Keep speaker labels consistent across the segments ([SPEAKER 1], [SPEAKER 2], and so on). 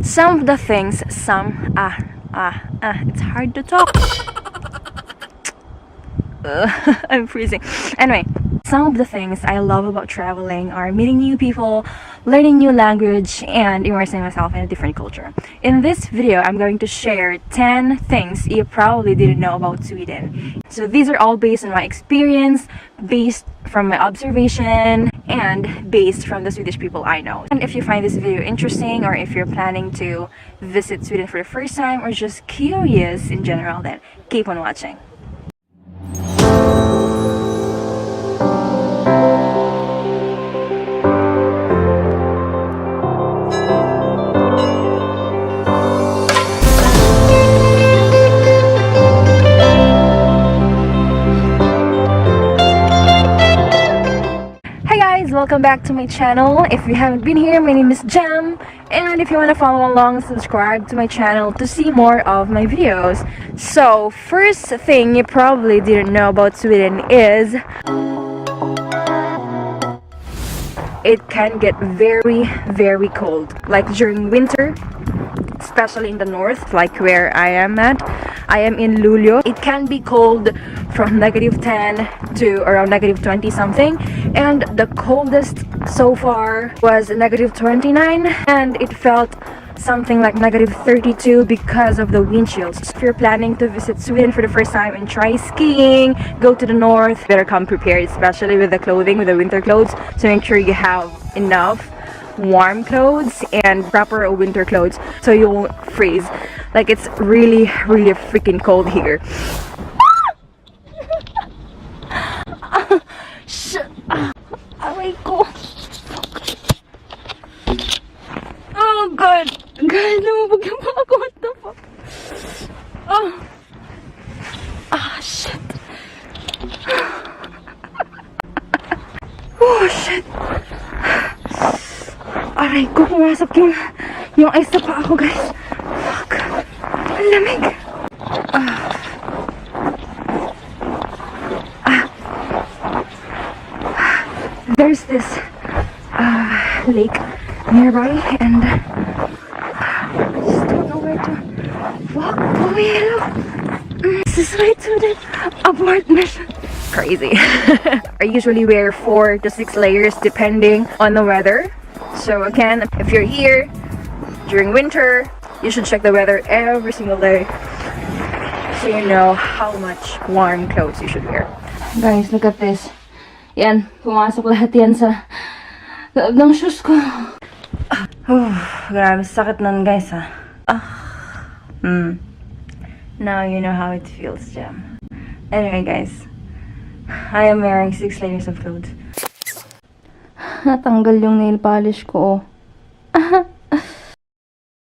[SPEAKER 1] Some of the things, it's hard to talk. I'm freezing. Anyway, some of the things I love about traveling are meeting new people, learning new language, and immersing myself in a different culture. In this video, I'm going to share 10 things you probably didn't know about Sweden. So these are all based on my experience, based from my observation, and based from the Swedish people I know. And if you find this video interesting, or if you're planning to visit Sweden for the first time, or just curious in general, then keep on watching. Welcome back to my channel. If you haven't been here, my name is Jam, and if you want to follow along, subscribe to my channel to see more of my videos. So first thing you probably didn't know about Sweden is it can get very cold, like during winter, especially in the north, like where I am at. I am in Luleå. It can be cold from -10 to around -20 something, and the coldest so far was -29, and it felt something like -32 because of the wind chills. If you're planning to visit Sweden for the first time and try skiing, go to the north, better come prepared, especially with the clothing, with the winter clothes. So make sure you have enough warm clothes and proper winter clothes so you won't freeze. Like, it's really freaking cold here. Aray ko. Oh god, lumabog yung mga ko. What the fuck? Shit. Oh shit. Aray ko, pumasok yung ice na pa ako, guys. Fuck. Ang lamig. There's this lake nearby, and I just don't know where to walk. Oh, hello. This is way too deep. Abort mission. Crazy. I usually wear 4 to 6 layers depending on the weather. So again, if you're here during winter, you should check the weather every single day so you know how much warm clothes you should wear. Guys, look at this. Yan, pumasok lahat yan sa loob ng shoes ko. Grabe, sakit nun, guys, ha. Now you know how it feels, Jam. Anyway, guys, I am wearing 6 layers of clothes. Natanggal yung nail polish ko,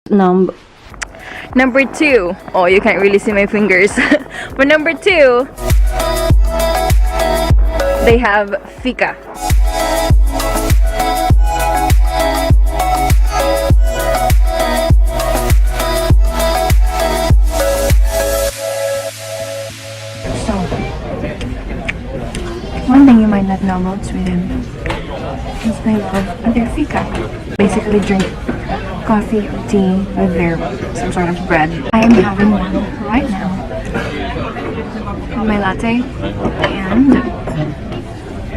[SPEAKER 1] Number 2. Oh, you can't really see my fingers. But number 2, they have Pika. So, one thing you might not know about Sweden is they love their Pika. Basically drink coffee or tea with their some sort of bread. I am having one right now. My latte and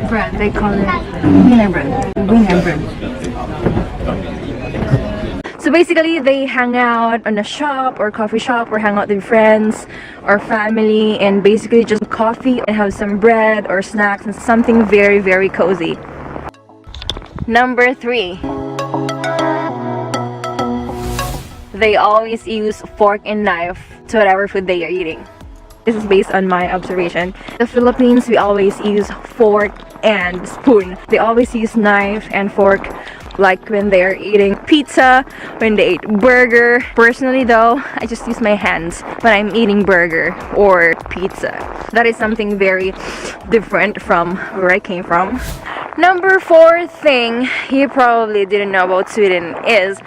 [SPEAKER 1] bread. They call it wiener bread. So basically, they hang out on a shop or coffee shop, or hang out with friends or family, and basically just coffee and have some bread or snacks and something very cozy. Number 3. They always use fork and knife to whatever food they are eating. This is based on my observation. The Philippines, we always use fork and spoon. They always use knife and fork, like when they're eating pizza, when they eat burger. Personally though, I just use my hands when I'm eating burger or pizza. That is something very different from where I came from. Number 4 thing you probably didn't know about Sweden is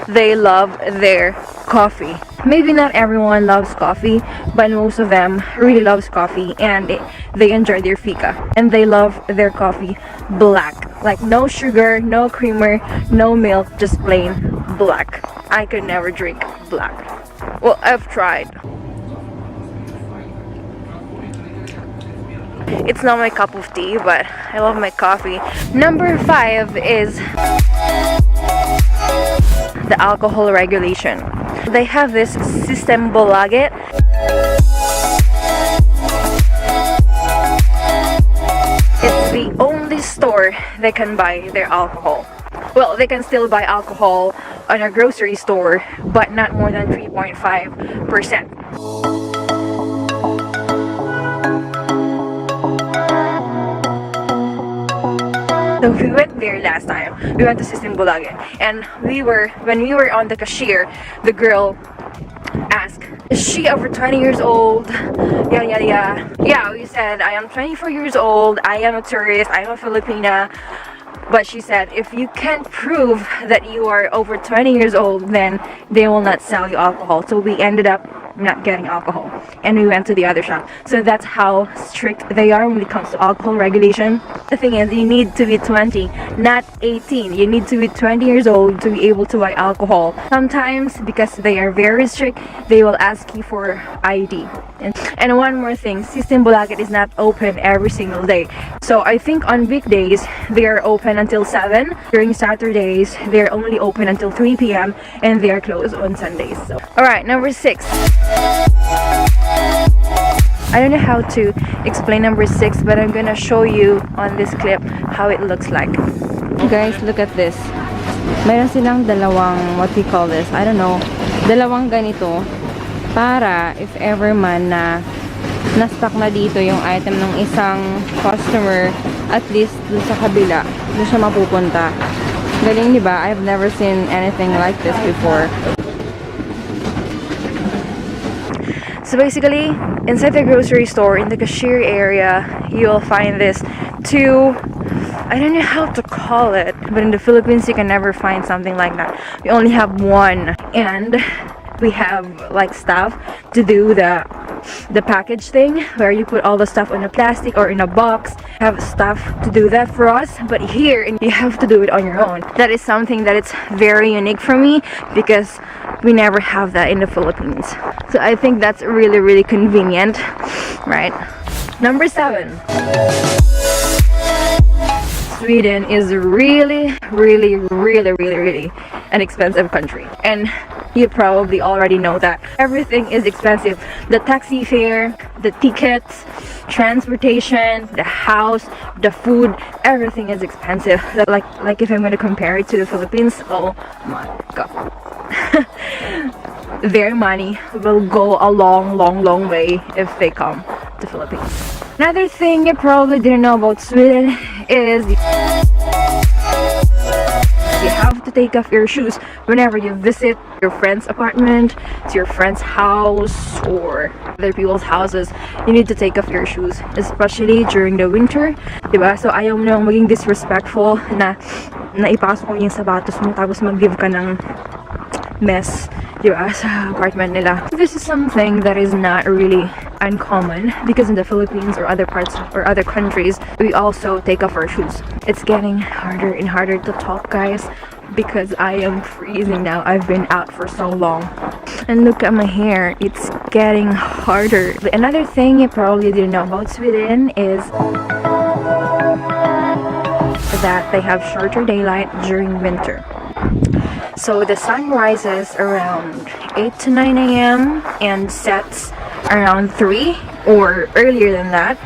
[SPEAKER 1] they love their coffee. maybe not everyone loves coffee, but most of them really loves coffee, and they enjoy their fika, and they love their coffee black, like no sugar, no creamer, no milk, just plain black. I could never drink black. Well, I've tried. It's not my cup of tea, but I love my coffee. Number 5 is the alcohol regulation. They have this system Bolaget. It's the only store they can buy their alcohol. Well, they can still buy alcohol on a grocery store, but not more than 3.5%. So we went there last time. We went to System Bulaga, and when we were on the cashier, the girl asked, "Is she over 20 years old?" Yeah, we said, "I am 24 years old. I am a tourist. I am a Filipina." But she said, if you can't prove that you are over 20 years old, then they will not sell you alcohol. So we ended up not getting alcohol, and we went to the other shop. So that's how strict they are when it comes to alcohol regulation. The thing is, you need to be 20, not 18. You need to be 20 years old to be able to buy alcohol. Sometimes, because they are very strict, they will ask you for ID. And one more thing, System Bulaget is not open every single day. So I think on weekdays, they are open until 7. During Saturdays, they're only open until 3 p.m. and they are closed on Sundays. So, alright, number 6. I don't know how to explain number 6, but I'm gonna show you on this clip how it looks like. Guys, look at this. Meron silang dalawang, what we call this, I don't know, dalawang ganito, para if ever man na na-stock na dito yung item ng isang customer, at least dun sa kabila, dun siya mapupunta. Galing, diba? I've never seen anything like this before. So basically, inside the grocery store, in the cashier area, you'll find this two, I don't know how to call it, but in the Philippines you can never find something like that. We only have one, and we have like stuff to do the package thing, where you put all the stuff in a plastic or in a box. Have stuff to do that for us, but here you have to do it on your own. That is something that it's very unique for me, because we never have that in the Philippines. So I think that's really, really convenient, right? Number 7. Sweden is really, really, really, really, really an expensive country, and you probably already know that. Everything is expensive. The taxi fare, the tickets, transportation, the house, the food, everything is expensive. Like if I'm going to compare it to the Philippines, oh my god. Their money will go a long way if they come to Philippines. Another thing you probably didn't know about Sweden is you have to take off your shoes whenever you visit your friend's apartment, to your friend's house, or other people's houses. You need to take off your shoes, especially during the winter, diba? So ayaw mo nang maging disrespectful na ipasok mo yung sapatos mo tapos mag-give ka ng mess, diba, sa apartment nila. This is something that is not really uncommon, because in the Philippines or other parts or other countries, we also take off our shoes. It's getting harder and harder to talk, guys, because I am freezing now. I've been out for so long. And look at my hair, it's getting harder. Another thing you probably didn't know about Sweden is that they have shorter daylight during winter. So the sun rises around 8 to 9 a.m. and sets around 3 or earlier than that.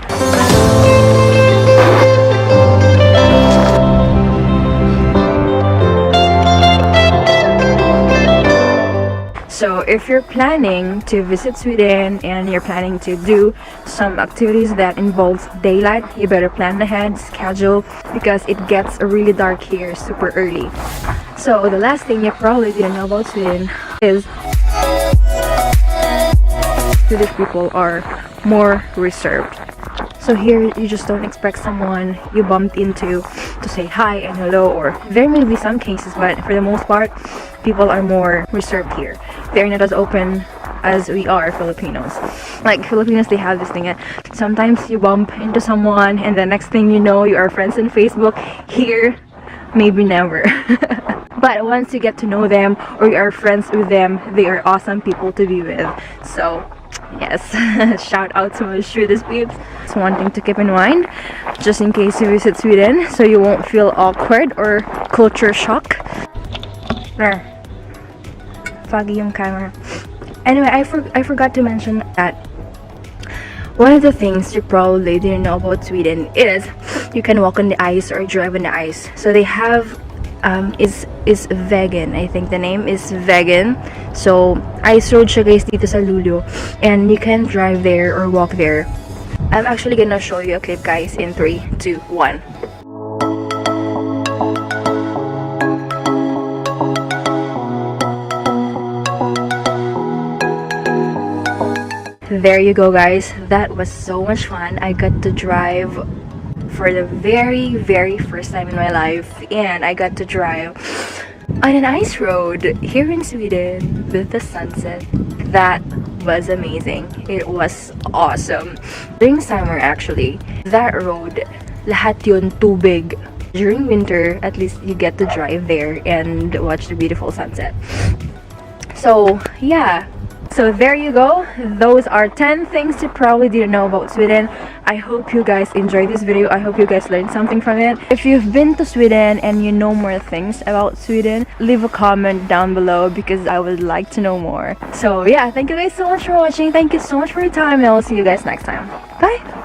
[SPEAKER 1] So if you're planning to visit Sweden and you're planning to do some activities that involve daylight, you better plan ahead, schedule, because it gets really dark here super early. So the last thing you probably didn't know about Sweden is Swedish people are more reserved. So here you just don't expect someone you bumped into to say hi and hello, or there may be some cases, but for the most part, people are more reserved here. They're not as open as we are Filipinos. Like Filipinos, they have this thing. Sometimes you bump into someone, and the next thing you know, you are friends on Facebook. Here, maybe never. But once you get to know them or you are friends with them, they are awesome people to be with. So yes, shout out to my Swedish peeps. It's one thing to keep in mind, just in case you visit Sweden, so you won't feel awkward or culture shock. Foggy yung camera. Anyway, I forgot to mention that one of the things you probably didn't know about Sweden is you can walk on the ice or drive on the ice. So they have is vegan. I think the name is vegan. So ice road siya guys dito sa Luleå, and you can drive there or walk there. I'm actually gonna show you a clip guys in 3, 2, 1. There you go guys, that was so much fun. I got to drive for the very first time in my life, and I got to drive on an ice road here in Sweden with the sunset. That was amazing. It was awesome. During summer actually, that road, lahat yun tubig. During winter, at least you get to drive there and watch the beautiful sunset. So yeah, so there you go. Those are 10 things you probably didn't know about Sweden. I hope you guys enjoyed this video. I hope you guys learned something from it. If you've been to Sweden and you know more things about Sweden, leave a comment down below because I would like to know more. So yeah, thank you guys so much for watching. Thank you so much for your time, and I'll see you guys next time. Bye!